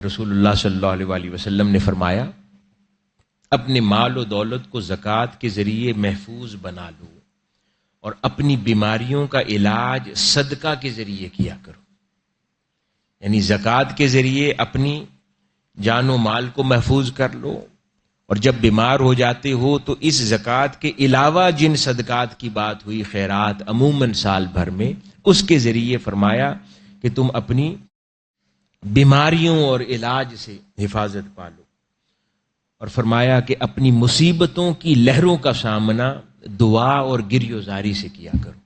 رسول اللہ صلی اللہ علیہ وآلہ وسلم نے فرمایا اپنے مال و دولت کو زکوٰۃ کے ذریعے محفوظ بنا لو اور اپنی بیماریوں کا علاج صدقہ کے ذریعے کیا کرو. یعنی زکوٰۃ کے ذریعے اپنی جان و مال کو محفوظ کر لو، اور جب بیمار ہو جاتے ہو تو اس زکوٰۃ کے علاوہ جن صدقات کی بات ہوئی، خیرات عموماً سال بھر میں، اس کے ذریعے فرمایا کہ تم اپنی بیماریوں اور علاج سے حفاظت پالو، اور فرمایا کہ اپنی مصیبتوں کی لہروں کا سامنا دعا اور گریوزاری سے کیا کرو.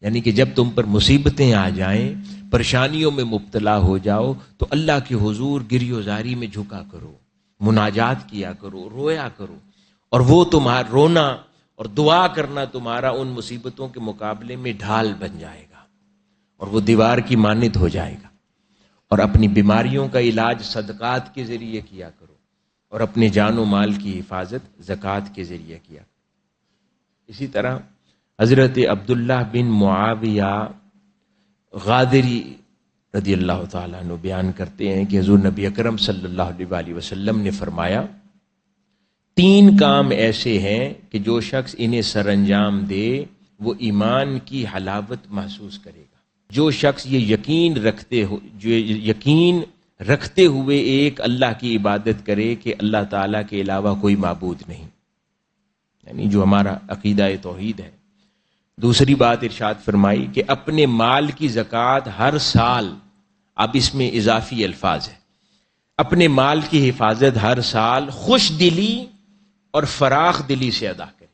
یعنی کہ جب تم پر مصیبتیں آ جائیں، پریشانیوں میں مبتلا ہو جاؤ، تو اللہ کے حضور گریوزاری میں جھکا کرو، مناجات کیا کرو، رویا کرو، اور وہ تمہارا رونا اور دعا کرنا تمہارا ان مصیبتوں کے مقابلے میں ڈھال بن جائے گا اور وہ دیوار کی مانند ہو جائے گا. اور اپنی بیماریوں کا علاج صدقات کے ذریعے کیا کرو، اور اپنے جان و مال کی حفاظت زکوٰۃ کے ذریعے کیا کرو. اسی طرح حضرت عبداللہ بن معاویہ غادری رضی اللہ تعالیٰ عنہ بیان کرتے ہیں کہ حضور نبی اکرم صلی اللہ علیہ وآلہ وسلم نے فرمایا 3 کام ایسے ہیں کہ جو شخص انہیں سر انجام دے وہ ایمان کی حلاوت محسوس کرے گا. جو شخص یہ یقین رکھتے ہوئے ایک اللہ کی عبادت کرے کہ اللہ تعالیٰ کے علاوہ کوئی معبود نہیں، یعنی جو ہمارا عقیدہ توحید ہے. دوسری بات ارشاد فرمائی کہ اپنے مال کی زکوٰۃ ہر سال، اب اس میں اضافی الفاظ ہے، اپنے مال کی حفاظت ہر سال خوش دلی اور فراخ دلی سے ادا کرے.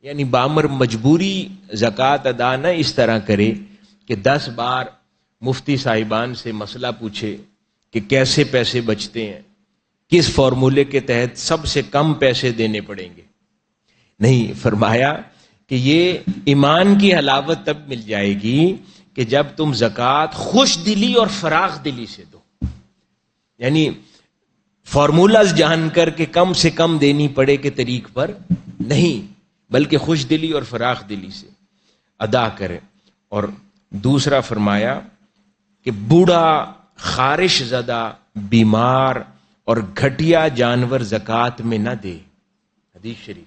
یعنی بامر مجبوری زکوٰۃ ادا نہ اس طرح کرے کہ 10 بار مفتی صاحبان سے مسئلہ پوچھے کہ کیسے پیسے بچتے ہیں، کس فارمولے کے تحت سب سے کم پیسے دینے پڑیں گے. نہیں، فرمایا کہ یہ ایمان کی حلاوت تب مل جائے گی کہ جب تم زکوٰۃ خوش دلی اور فراخ دلی سے دو. یعنی فارمولاز جان کر کے کم سے کم دینی پڑے کے طریق پر نہیں، بلکہ خوش دلی اور فراخ دلی سے ادا کرے. اور دوسرا فرمایا کہ بوڑھا، خارش زدہ، بیمار اور گھٹیا جانور زکوٰۃ میں نہ دے. حدیث شریف.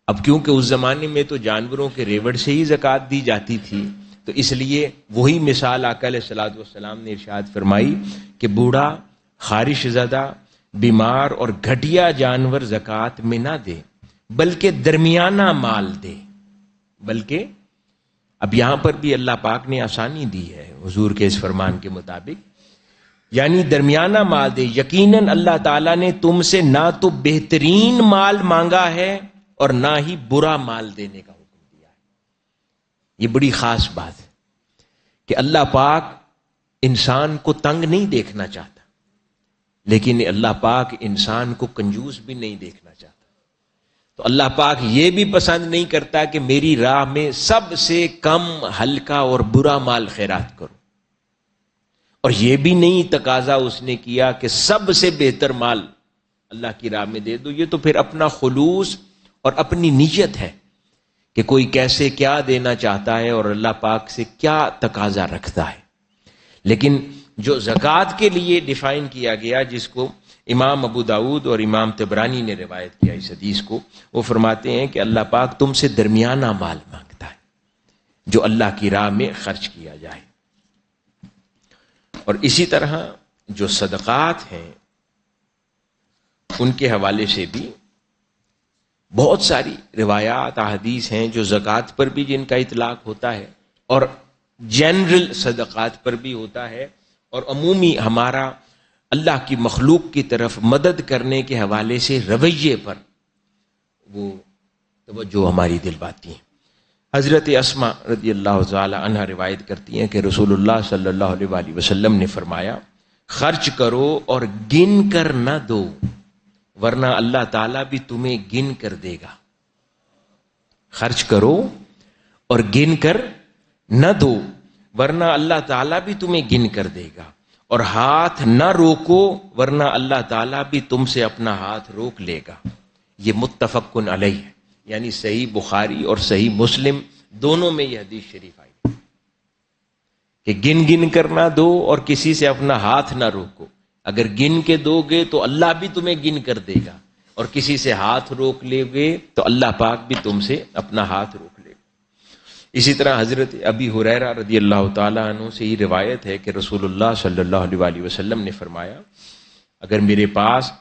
اب کیونکہ اس زمانے میں تو جانوروں کے ریوڑ سے ہی زکوٰۃ دی جاتی تھی، تو اس لیے وہی مثال آقا علیہ الصلوۃ والسلام نے ارشاد فرمائی کہ بوڑھا، خارش زدہ، بیمار اور گھٹیا جانور زکوٰۃ میں نہ دے، بلکہ درمیانہ مال دے. بلکہ اب یہاں پر بھی اللہ پاک نے آسانی دی ہے حضور کے اس فرمان کے مطابق، یعنی درمیانہ مال دے. یقیناً اللہ تعالیٰ نے تم سے نہ تو بہترین مال مانگا ہے اور نہ ہی برا مال دینے کا حکم دیا ہے. یہ بڑی خاص بات ہے کہ اللہ پاک انسان کو تنگ نہیں دیکھنا چاہتا، لیکن اللہ پاک انسان کو کنجوس بھی نہیں دیکھنا چاہتا. تو اللہ پاک یہ بھی پسند نہیں کرتا کہ میری راہ میں سب سے کم، ہلکا اور برا مال خیرات کرو، اور یہ بھی نہیں تقاضا اس نے کیا کہ سب سے بہتر مال اللہ کی راہ میں دے دو. یہ تو پھر اپنا خلوص اور اپنی نیت ہے کہ کوئی کیسے کیا دینا چاہتا ہے اور اللہ پاک سے کیا تقاضا رکھتا ہے. لیکن جو زکوٰۃ کے لیے ڈیفائن کیا گیا، جس کو امام ابو داؤد اور امام طبرانی نے روایت کیا اس حدیث کو، وہ فرماتے ہیں کہ اللہ پاک تم سے درمیانہ مال مانگتا ہے جو اللہ کی راہ میں خرچ کیا جائے. اور اسی طرح جو صدقات ہیں ان کے حوالے سے بھی بہت ساری روایات، احادیث ہیں جو زکوٰۃ پر بھی جن کا اطلاق ہوتا ہے اور جنرل صدقات پر بھی ہوتا ہے، اور عمومی ہمارا اللہ کی مخلوق کی طرف مدد کرنے کے حوالے سے رویے پر وہ توجہ ہماری دلواتی ہیں. حضرت اسماء رضی اللہ تعالی عنہ روایت کرتی ہیں کہ رسول اللہ صلی اللہ علیہ وآلہ وسلم نے فرمایا خرچ کرو اور گن کر نہ دو، ورنہ اللہ تعالیٰ بھی تمہیں گن کر دے گا. خرچ کرو اور گن کر نہ دو، ورنہ اللہ تعالیٰ بھی تمہیں گن کر دے گا. اور ہاتھ نہ روکو، ورنہ اللہ تعالیٰ بھی تم سے اپنا ہاتھ روک لے گا. یہ متفق علیہ ہے، یعنی صحیح بخاری اور صحیح مسلم دونوں میں یہ حدیث شریف آئی کہ گن گن کر نہ دو اور کسی سے اپنا ہاتھ نہ روکو. اگر گن کے دو گے تو اللہ بھی تمہیں گن کر دے گا، اور کسی سے ہاتھ روک لے گے تو اللہ پاک بھی تم سے اپنا ہاتھ روک لے گا. اسی طرح حضرت ابی ہریرہ رضی اللہ تعالیٰ عنہ سے یہ روایت ہے کہ رسول اللہ صلی اللہ علیہ وسلم نے فرمایا، اگر میرے پاس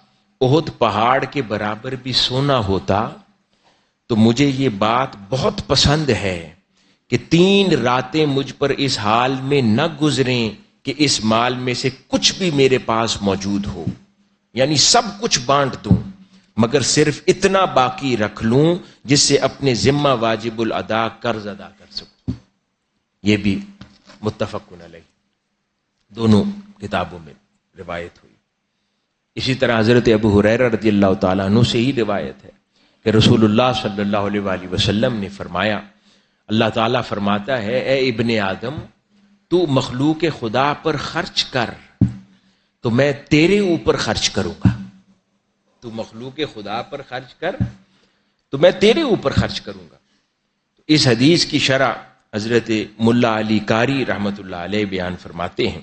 احد پہاڑ کے برابر بھی سونا ہوتا تو مجھے یہ بات بہت پسند ہے کہ 3 راتیں مجھ پر اس حال میں نہ گزریں کہ اس مال میں سے کچھ بھی میرے پاس موجود ہو، یعنی سب کچھ بانٹ دوں مگر صرف اتنا باقی رکھ لوں جس سے اپنے ذمہ واجب الادا قرض ادا کر سکوں. یہ بھی متفق علیہ، دونوں کتابوں میں روایت ہوئی. اسی طرح حضرت ابو ہریرہ رضی اللہ تعالیٰ عنہ سے ہی روایت ہے کہ رسول اللہ صلی اللہ علیہ وسلم نے فرمایا، اللہ تعالیٰ فرماتا ہے، اے ابن آدم تو مخلوق خدا پر خرچ کر تو میں تیرے اوپر خرچ کروں گا. تو مخلوق خدا پر خرچ کر تو میں تیرے اوپر خرچ کروں گا. اس حدیث کی شرح حضرت ملا علی قاری رحمۃ اللہ علیہ بیان فرماتے ہیں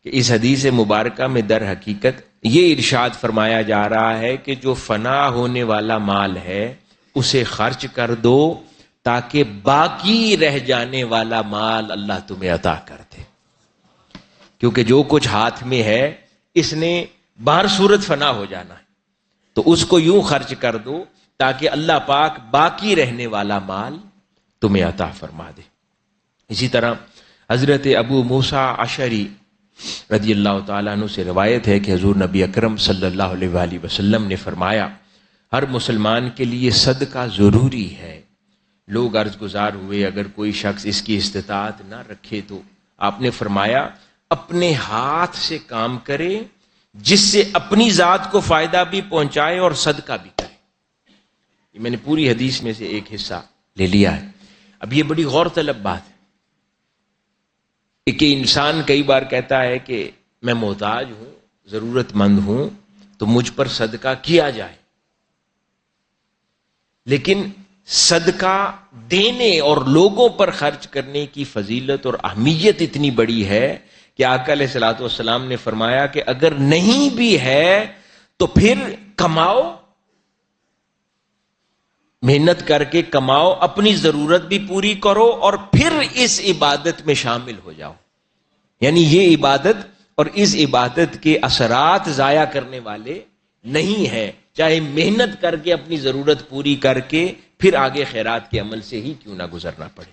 کہ اس حدیث مبارکہ میں در حقیقت یہ ارشاد فرمایا جا رہا ہے کہ جو فنا ہونے والا مال ہے اسے خرچ کر دو تاکہ باقی رہ جانے والا مال اللہ تمہیں عطا کر دے. کیونکہ جو کچھ ہاتھ میں ہے اس نے بہر صورت فنا ہو جانا ہے، تو اس کو یوں خرچ کر دو تاکہ اللہ پاک باقی رہنے والا مال تمہیں عطا فرما دے. اسی طرح حضرت ابو موسیٰ اشعری رضی اللہ تعالیٰ عنہ سے روایت ہے کہ حضور نبی اکرم صلی اللہ علیہ وسلم نے فرمایا، ہر مسلمان کے لیے صدقہ ضروری ہے. لوگ عرض گزار ہوئے اگر کوئی شخص اس کی استطاعت نہ رکھے تو آپ نے فرمایا اپنے ہاتھ سے کام کرے جس سے اپنی ذات کو فائدہ بھی پہنچائے اور صدقہ بھی کرے. یہ میں نے پوری حدیث میں سے ایک حصہ لے لیا ہے. اب یہ بڑی غور طلب بات ہے کہ انسان کئی بار کہتا ہے کہ میں محتاج ہوں، ضرورت مند ہوں تو مجھ پر صدقہ کیا جائے، لیکن صدقہ دینے اور لوگوں پر خرچ کرنے کی فضیلت اور اہمیت اتنی بڑی ہے کہ آقا علیہ الصلوۃ والسلام نے فرمایا کہ اگر نہیں بھی ہے تو پھر کماؤ، محنت کر کے کماؤ، اپنی ضرورت بھی پوری کرو اور پھر اس عبادت میں شامل ہو جاؤ. یعنی یہ عبادت اور اس عبادت کے اثرات ضائع کرنے والے نہیں ہیں، چاہے محنت کر کے اپنی ضرورت پوری کر کے پھر آگے خیرات کے عمل سے ہی کیوں نہ گزرنا پڑے.